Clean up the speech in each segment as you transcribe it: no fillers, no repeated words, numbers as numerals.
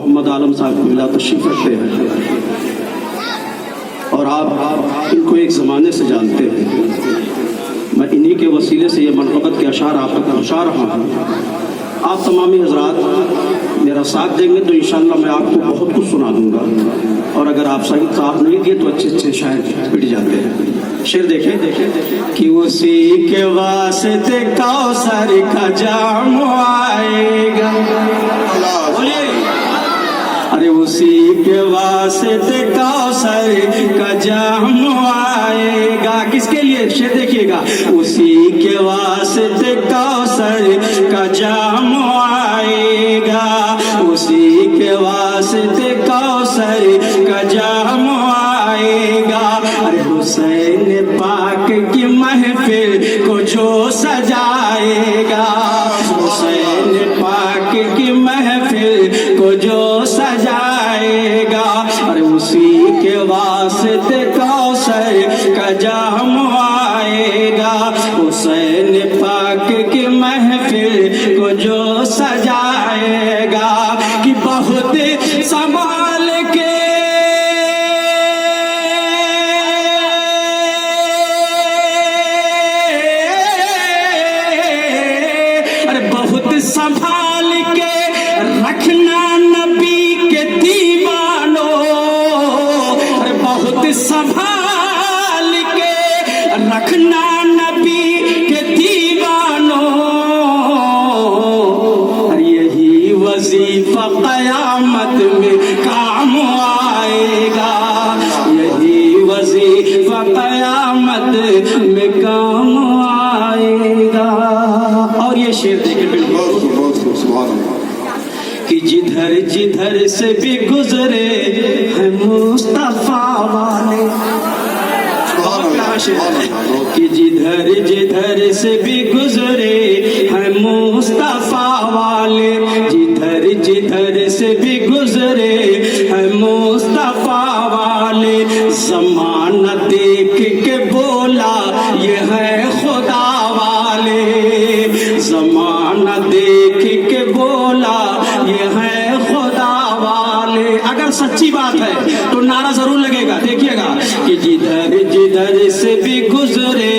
محمد عالم صاحب کو ملا تشریف رکھتے ہیں اور آپ ان کو ایک زمانے سے جانتے ہیں. میں انہی کے وسیلے سے یہ منقبت کے اشعار آپ تک پہنچا رہا ہوں. آپ تمامی حضرات میرا ساتھ دیں گے تو انشاءاللہ میں آپ کو بہت کچھ سنا دوں گا, اور اگر آپ صحیح ساتھ نہیں دیے تو اچھے اچھے شاعر پٹ جاتے ہیں. شعر دیکھیں کہ اسی کے واسطے کوثر کا جام آئے گا. ارے اسی کے واسطے کوثر کا جام آئے گا. کس کے لیے؟ شعر دیکھیے گا. اسی کے واسطے کوثر کا جام آئے گا. اسی کے واسطے کوثر کا جام آئے گا. ارے حسین پاک کی محفل کو جو سجائے گا, حسین پاک کی محفل کو جو سجائے گا. اور اسی کے واسطے کوثر کا جام آئے گا. حسین پاک کی محفل کو جو سجائے گا. کہ بہت سنبھال کے سنبھال کے رکھنا نبی کے دیوانوں, بہت سنبھال کے رکھنا نبی کے دیوانوں. یہی وظیفہ قیامت میں کام آئے گا. یہی وظیفہ قیامت میں کام آئے گا. اور یہ شعر دیکھیں کہ جدھر جدھر سے بھی گزرے ہیں مصطفیٰ والے. کہ جدھر جدھر سے بھی گزرے ہیں مصطفیٰ والے. جدھر جدھر سے بھی گزرے ہیں مصطفیٰ والے. زمانہ دیکھ کے بولا یہ ہے خدا والے. زمانہ دیکھ کے بولا یہ ہے خدا والے. اگر سچی بات ہے تو نعرہ ضرور لگے گا. دیکھیے گا کہ جدھر جدھر سے بھی گزرے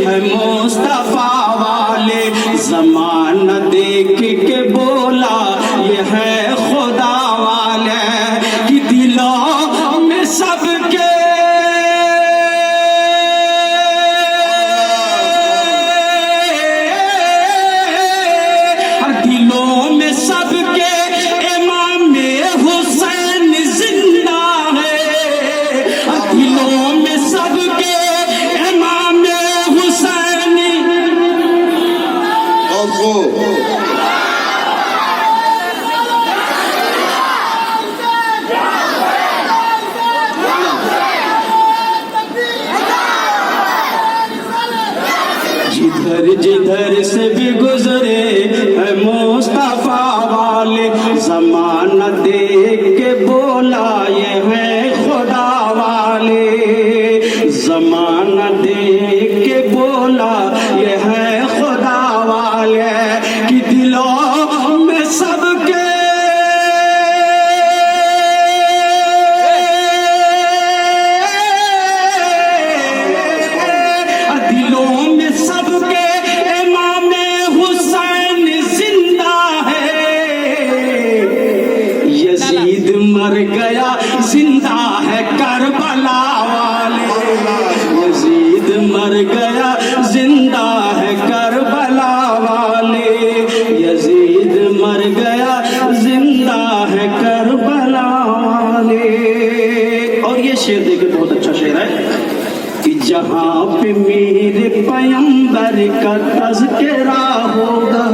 ہیں مصطفیٰ والے. زمانہ دیکھ کے بولا یہ ہے خدا والے. کہ دلوں میں سب کے جدھر سے بھی گزرے ہے مصطفیٰ والے. زمانہ دیکھ کے بولا یہ ہے خدا والے. زمانہ دیکھ کے بولا یہ ہے خدا والے. کہ دلوں میں سب کے دلوں میں سب کے مر گیا زندہ ہے کربلا والے. یزید مر گیا زندہ ہے کربلا والے. یزید مر گیا زندہ ہے کربلا والے. اور یہ شعر دیکھیں بہت اچھا شعر ہے کہ جہاں پہ میرے پیمبر کا تذکرہ ہوگا.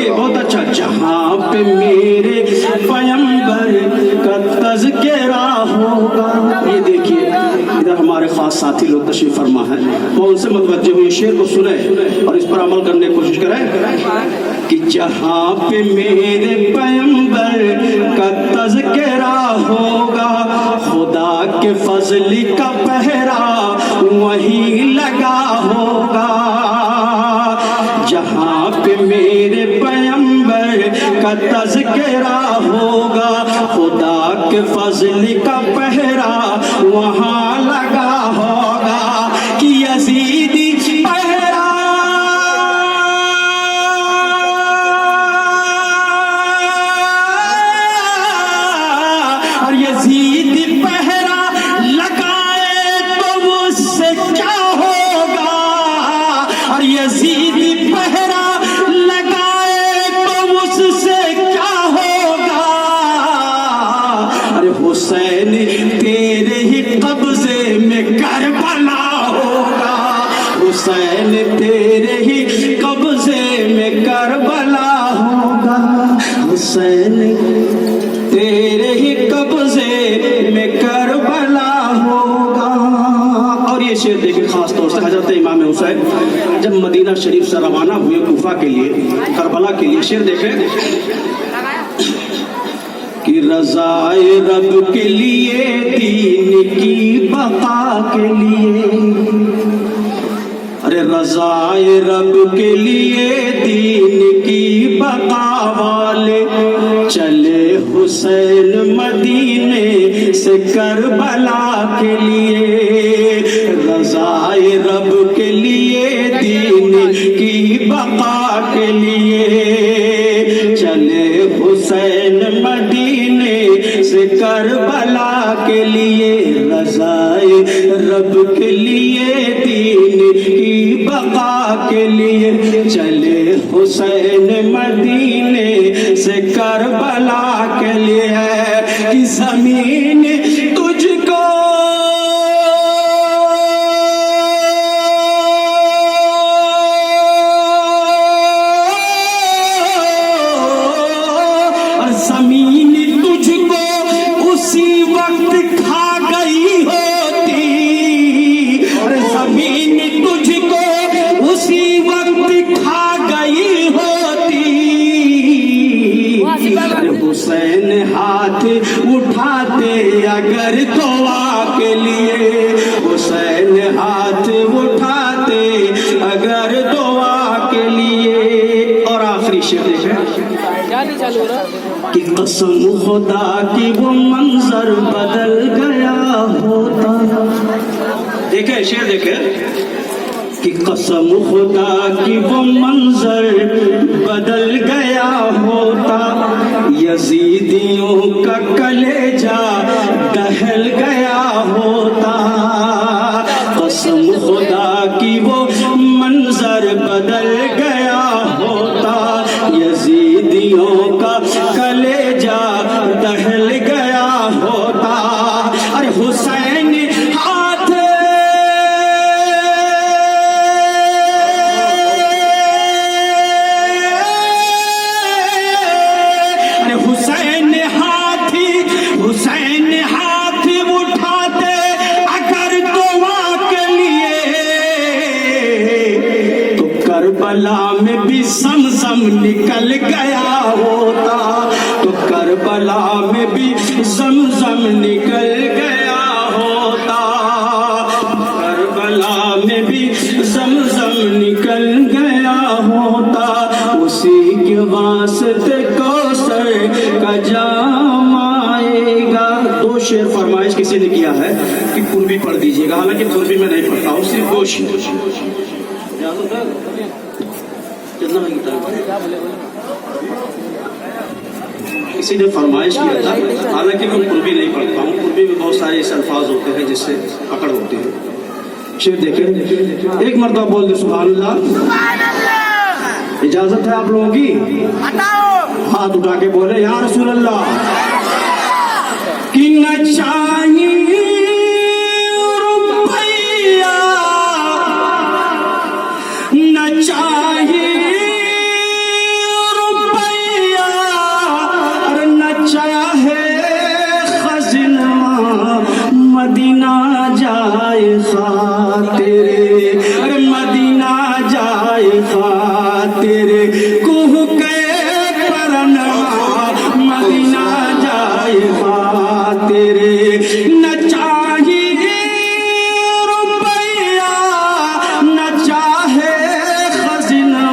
بہت اچھا. جہاں پہ میرے پیمبر کا تذکرہ ہوگا. یہ دیکھیے ادھر ہمارے خاص ساتھی لوگ تشریف فرما ہے, وہ ان سے متوجہ ہوئے شعر کو سنیں اور اس پر عمل کرنے کی کوشش کریں. کہ جہاں پہ میرے پیمبر کا تذکرہ ہوگا, خدا کے فضل کا پہرا وہیں لگا ہوگا. جہاں پہ میرے پیمبر کا تذکرہ ہوگا، خدا کے فضل کا پہرا وہاں لگا ہوگا کہ یزیدی پہرا اور یزیدی پہرا لگائے تو اس سے کیا ہوگا، اور یزیدی پہرا حسین تیرے ہی قبضے میں کربلا ہوگا، حسین تیرے ہی قبضے میں کربلا ہوگا، حسین تیرے ہی قبضے میں کربلا ہوگا۔ اور یہ شعر دیکھیں خاص طور سے حضرت امام حسین جب مدینہ شریف سے روانہ ہوئے کوفہ کے لیے، کربلا کے لیے، شعر دیکھیں کہ رضائے رب کے لیے، دین کی بقا کے لیے، ارے رضائے رب کے لیے، دین کی بقا والے چلے حسین مدینے سے کربلا کے لیے، رضائے رب کے لیے، دین کی بقا کے لیے چلے حسین مدینے سے کربلا کے لیے، رضائے رب کے لیے، دین کی بقا کے لیے چلے حسین مدینے سے کربلا کے لیے، کہ زمین تجھ کو زمین تجھ کو اسی وقت کھا گئی ہوتی، اور زمین تجھ کو اسی وقت کھا گئی ہوتی، حسین ہاتھ اٹھاتے اگر دعا کے لیے، حسین ہاتھ اٹھاتے اگر دعا کے لیے۔ اور آخری شعر ہے کہ قسم خدا کی وہ منظر بدل گیا ہوتا، دیکھیں شعر دیکھیں کہ قسم خدا کی وہ منظر بدل گیا ہوتا، یزیدیوں کا کلیجہ دہل گیا ہوتا، قسم خدا کی وہ منظر بدل گیا ہوتا، یزیدیوں کا کلیجہ دہل گیا ہوتا، ارے حسین ہاتھ حسین ہاتھ اٹھاتے اگر دعا کے لیے، تو کربلا میں بھی زمزم نکل گیا ہوتا، تو کربلا میں بھی زمزم نکل گیا ہوتا، کربلا میں بھی زمزم نکل گیا ہوتا، اسی کے واسطے کوثر کا جام آئے گا۔ دو شعر فرمائش کسی نے کیا ہے کہ قربی پڑھ دیجیے گا، حالانکہ قربی میں نہیں پڑھتا ہوں، صرف دو شعر۔ کسی نے فرمائش کیا تھا، حالانکہ میں قربی نہیں پڑھتا ہوں، قربی میں بہت سارے ایسے الفاظ ہوتے ہیں جس سے پکڑ ہوتی ہے۔ شعر دیکھیں، ایک مرتبہ بول دے سبحان اللہ۔ اجازت ہے آپ لوگوں کی؟ ہاتھ اٹھا کے بولے یا رسول اللہ، کہ نہ چاہیے روپیہ نہ چاہیے روپیہ، اور نہ چاہے خزینہ مدینہ جائے خاطر، اور مدینہ جائے خاطر، کوہ کے پرنا مدینہ جائے خاطر، نہ چاہیے روپیہ نہ چاہے خزینہ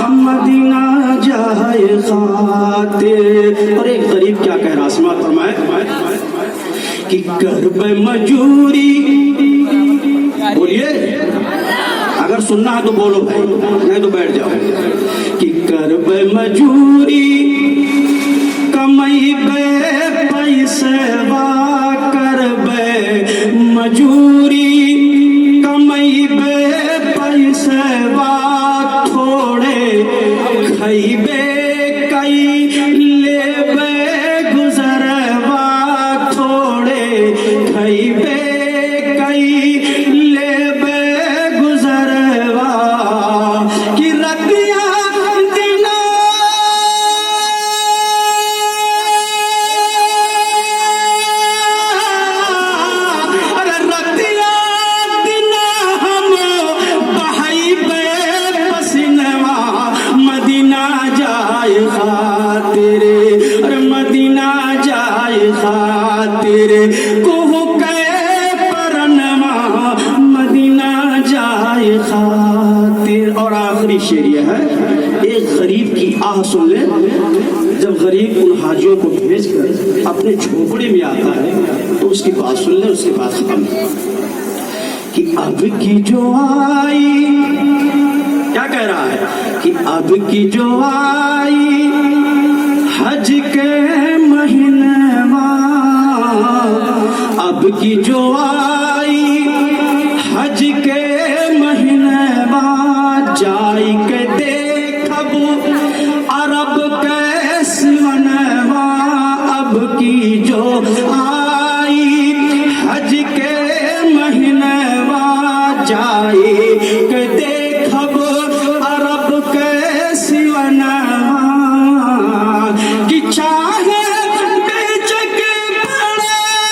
مدینہ جائے خاطر۔ خاطر. اور ایک غریب کیا کہہ رہا سماعت فرمائے کہ کرب مجوری. بولیے اگر سننا ہے تو بولو بھائی, نہیں تو بیٹھ جاؤ. کہ کرب مجوری کمائی بے پیسے وا, کرب مجوری کمائی بے پیسے وا, تھوڑے کھائی بے کئی لے بے گزر وا, تھوڑے کھائی بے کئی لے بے گزر وا. کہ رکھیا دینا ارے رکھیا دینا ہم بہائی بے پسینوا, مدینہ جائے خاطر, ارے مدینہ جائے خاطر, کوہ کے پرنوا مدینہ جائے خاطر. اور آخری شعر یہ ہے, ایک غریب کی آہ سن لے. جب غریب ان حاجیوں کو بھیج کر اپنے جھوپڑے میں آتا ہے تو اس کی بات سن لے, اس کی بات ختم. کہ اب کی جو آئی, کیا کہہ رہا ہے کہ اب کی جو آئی حج کے مہینے, اب کی جو آئی حج کے مہینے, جائی کے دیکھب عرب کے سونوا. اب کی جو آئی حج کے مہینے, جائی کے دیکھب عرب کے سونوا. کہ چاہے بیچ کے پڑے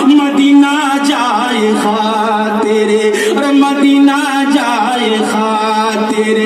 مدینہ جائے خاطر, مدینہ جائے خاطر.